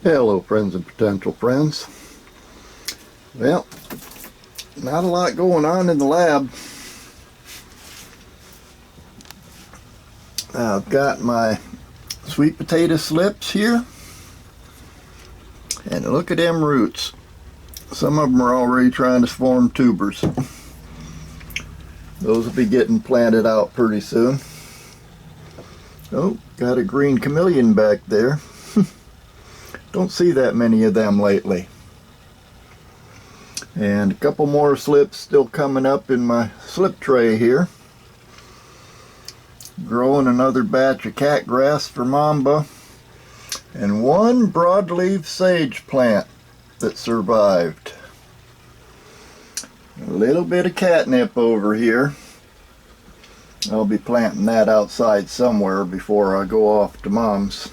Hello friends and potential friends. Well, not a lot going on in the lab. I've got my sweet potato slips here, and look at them roots. Some of them are already trying to form tubers. Those will be getting planted out pretty soon. Oh, got a green chameleon back there. Don't see that many of them lately. And a couple more slips still coming up in my slip tray here. Growing another batch of catgrass for Mamba. And one broadleaf sage plant that survived. A little bit of catnip over here. I'll be planting that outside somewhere before I go off to Mom's.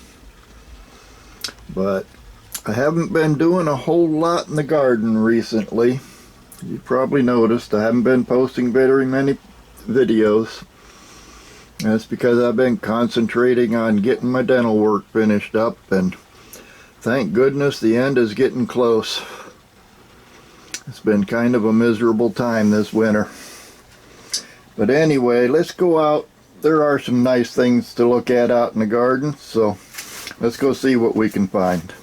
But I haven't been doing a whole lot in the garden recently. You probably noticed I haven't been posting very many videos. That's because I've been concentrating on getting my dental work finished up, and thank goodness the end is getting close. It's been kind of a miserable time this winter. But anyway, let's go out. There are some nice things to look at out in the garden, so let's go see what we can find.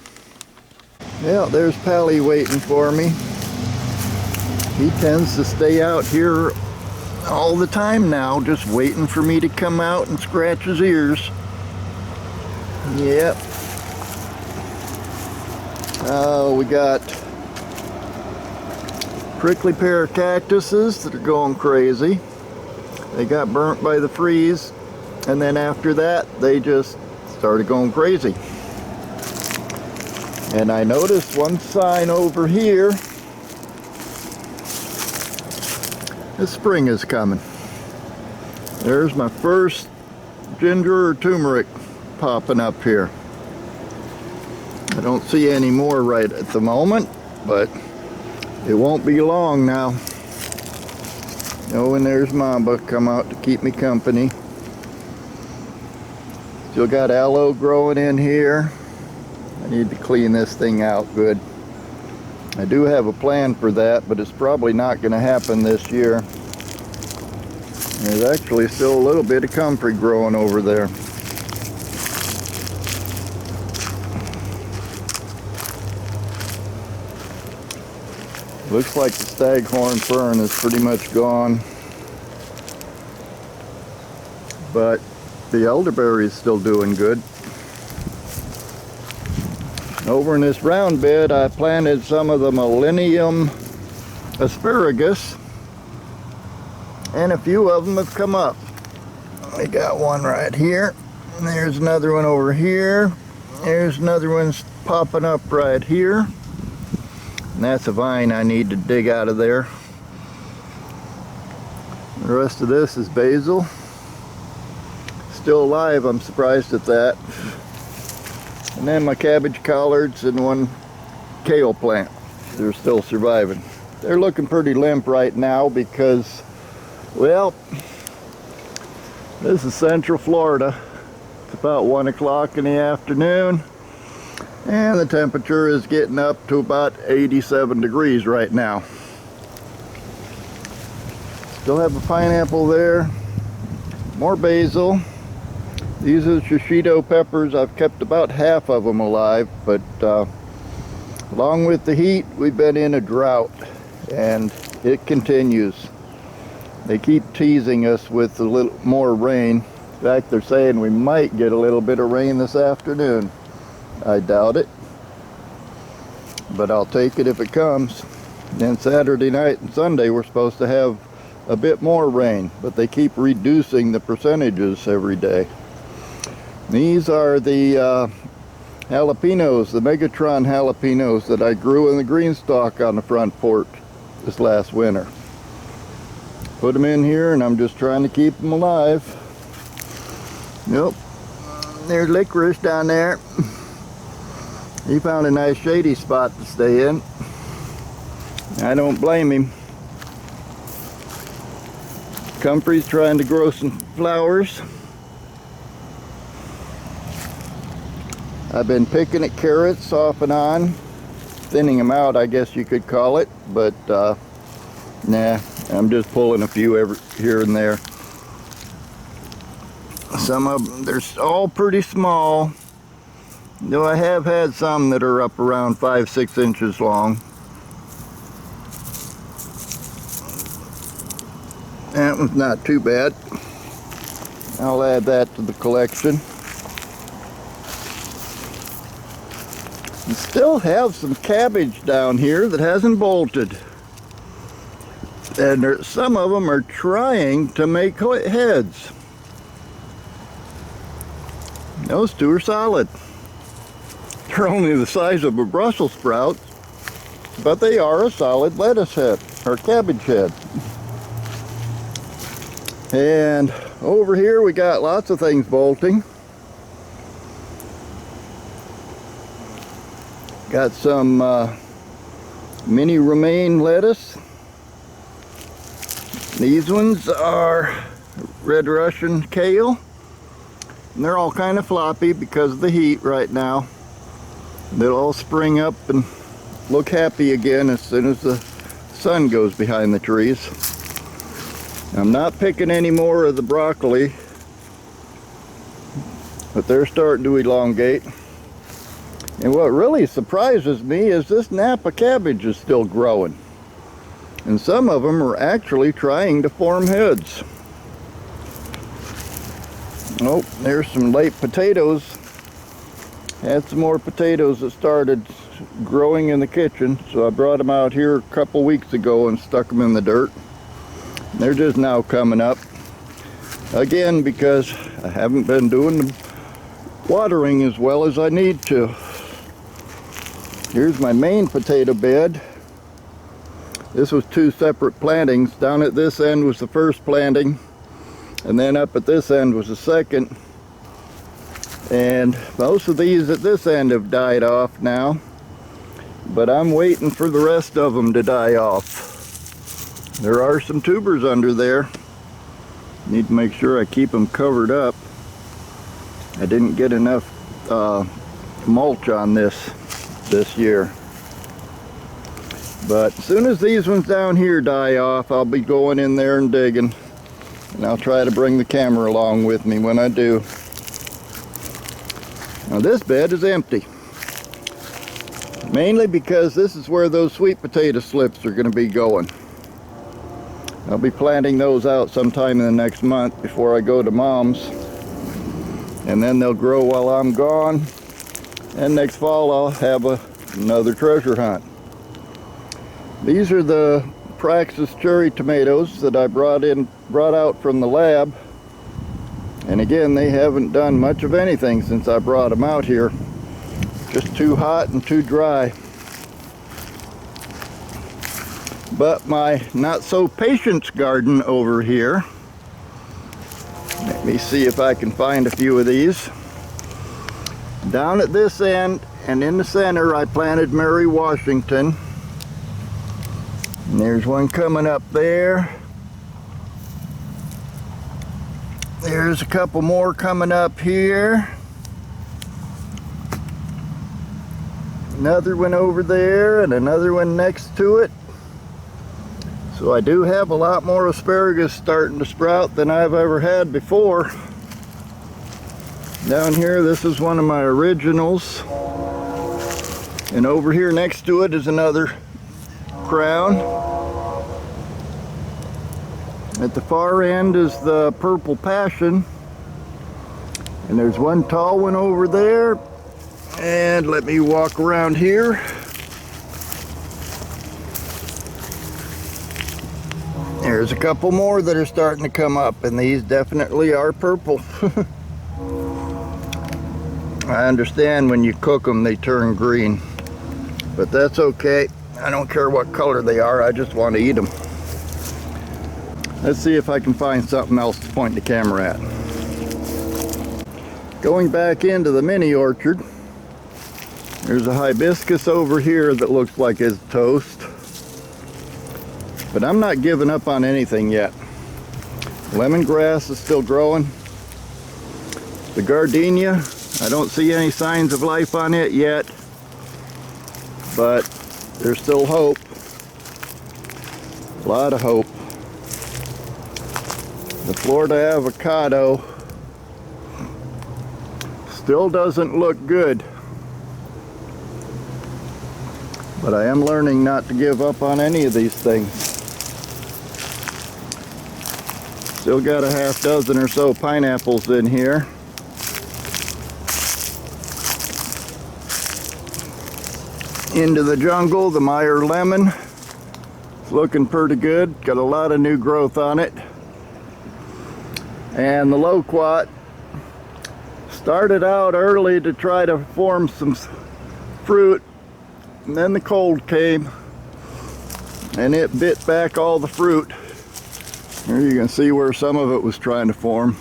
Yeah, there's Pally waiting for me. He tends to stay out here all the time now, just waiting for me to come out and scratch his ears. Yep. Oh, we got prickly pear cactuses that are going crazy. They got burnt by the freeze, and then after that they just started going crazy. And I noticed one sign over here. The spring is coming. There's my first ginger or turmeric popping up here. I don't see any more right at the moment, but it won't be long now. Oh, and there's Mamba come out to keep me company. Still got aloe growing in here. I need to clean this thing out good. I do have a plan for that, but it's probably not going to happen this year. There's actually still a little bit of comfrey growing over there. Looks like the staghorn fern is pretty much gone. But the elderberry is still doing good. Over in this round bed, I planted some of the Millennium asparagus, and a few of them have come up. We got one right here, and there's another one over here. There's another one popping up right here. And that's a vine I need to dig out of there. The rest of this is basil. Still alive, I'm surprised at that. And then my cabbage collards and one kale plant. They're still surviving. They're looking pretty limp right now because, well, this is Central Florida. It's about 1 o'clock in the afternoon, and the temperature is getting up to about 87 degrees right now. Still have a pineapple there. More basil. These are shishito peppers. I've kept about half of them alive, but along with the heat, we've been in a drought, and it continues. They keep teasing us with a little more rain. In fact, they're saying we might get a little bit of rain this afternoon. I doubt it, but I'll take it if it comes. Then Saturday night and Sunday, we're supposed to have a bit more rain, but they keep reducing the percentages every day. These are the jalapenos, the Megatron jalapenos that I grew in the green stalk on the front porch this last winter. Put them in here, and I'm just trying to keep them alive. Yep, there's licorice down there. He found a nice shady spot to stay in. I don't blame him. Comfrey's trying to grow some flowers. I've been picking at carrots off and on, thinning them out, I guess you could call it, but nah, I'm just pulling a few here and there. Some of them, they're all pretty small, though I have had some that are up around 5-6 inches long. That one's not too bad. I'll add that to the collection. We still have some cabbage down here that hasn't bolted. And some of them are trying to make heads. Those two are solid. They're only the size of a Brussels sprout, but they are a solid lettuce head, or cabbage head. And over here we got lots of things bolting. Got some mini romaine lettuce. These ones are red Russian kale. And they're all kind of floppy because of the heat right now. They'll all spring up and look happy again as soon as the sun goes behind the trees. I'm not picking any more of the broccoli, but they're starting to elongate. And what really surprises me is this Napa cabbage is still growing. And some of them are actually trying to form heads. Oh, there's some late potatoes. Had some more potatoes that started growing in the kitchen, so I brought them out here a couple weeks ago and stuck them in the dirt. They're just now coming up. Again, because I haven't been doing the watering as well as I need to. Here's my main potato bed. This was 2 separate plantings. Down at this end was the first planting, and then up at this end was the second. And most of these at this end have died off now, but I'm waiting for the rest of them to die off. There are some tubers under there. Need to make sure I keep them covered up. I didn't get enough mulch on this year. But as soon as these ones down here die off, I'll be going in there and digging. And I'll try to bring the camera along with me when I do. Now this bed is empty. Mainly because this is where those sweet potato slips are going to be going. I'll be planting those out sometime in the next month before I go to Mom's. And then they'll grow while I'm gone. And next fall I'll have another treasure hunt. These are the Praxis cherry tomatoes that I brought out from the lab. And again, they haven't done much of anything since I brought them out here. Just too hot and too dry. But my not so patient garden over here, let me see if I can find a few of these. Down at this end and in the center I planted Mary Washington. And there's one coming up there. There's a couple more coming up here. Another one over there and another one next to it. So I do have a lot more asparagus starting to sprout than I've ever had before. Down here, this is one of my originals. And over here next to it is another crown. At the far end is the purple passion. And there's one tall one over there. And let me walk around here. There's a couple more that are starting to come up, and these definitely are purple. I understand when you cook them they turn green, but that's okay. I don't care what color they are, I just want to eat them. Let's see if I can find something else to point the camera at. Going back into the mini orchard, there's a hibiscus over here that looks like it's toast. But I'm not giving up on anything yet. Lemongrass is still growing. The gardenia, I don't see any signs of life on it yet, but there's still hope. A lot of hope. The Florida avocado still doesn't look good, but I am learning not to give up on any of these things. Still got a half dozen or so pineapples in here. Into the jungle, the Meyer lemon. It's looking pretty good. Got a lot of new growth on it. And the loquat started out early to try to form some fruit, and then the cold came and it bit back all the fruit. Here you can see where some of it was trying to form,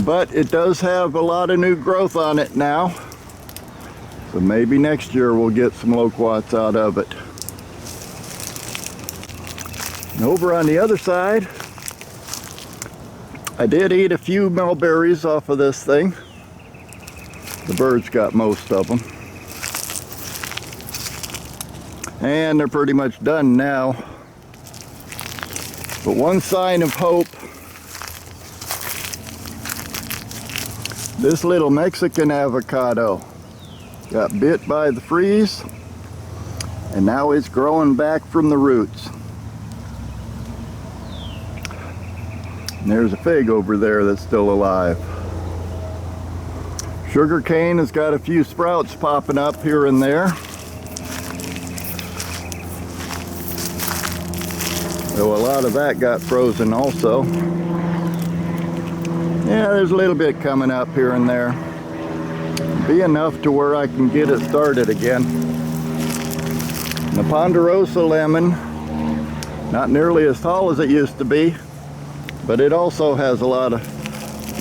but it does have a lot of new growth on it now, so maybe next year we'll get some loquats out of it. And over on the other side, I did eat a few mulberries off of this thing. The birds got most of them. And they're pretty much done now. But one sign of hope, this little Mexican avocado got bit by the freeze, and now it's growing back from the roots. And there's a fig over there that's still alive. Sugar cane has got a few sprouts popping up here and there. Though a lot of that got frozen also. Yeah, there's a little bit coming up here and there. Be enough to where I can get it started again. And the Ponderosa lemon, not nearly as tall as it used to be, but it also has a lot of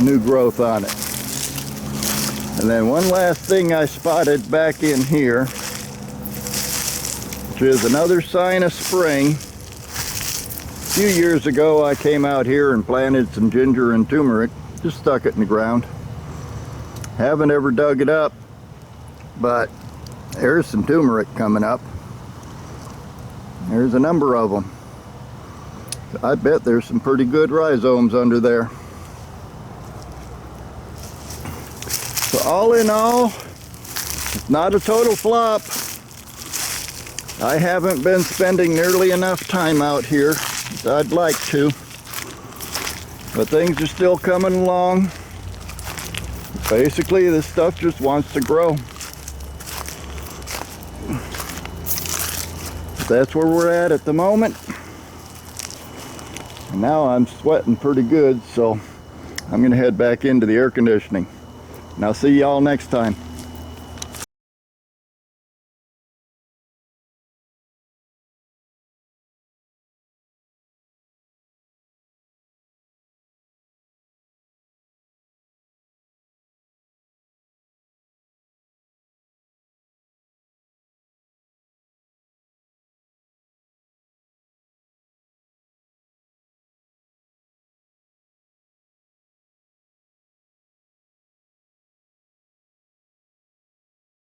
new growth on it. And then one last thing I spotted back in here, which is another sign of spring. A few years ago I came out here and planted some ginger and turmeric, just stuck it in the ground. Haven't ever dug it up, but there's some turmeric coming up. There's a number of them. I bet there's some pretty good rhizomes under there. So all in all, it's not a total flop. I haven't been spending nearly enough time out here as I'd like to, but things are still coming along. Basically, this stuff just wants to grow. That's where we're at the moment. And now I'm sweating pretty good, so I'm gonna head back into the air conditioning. And I'll see y'all next time.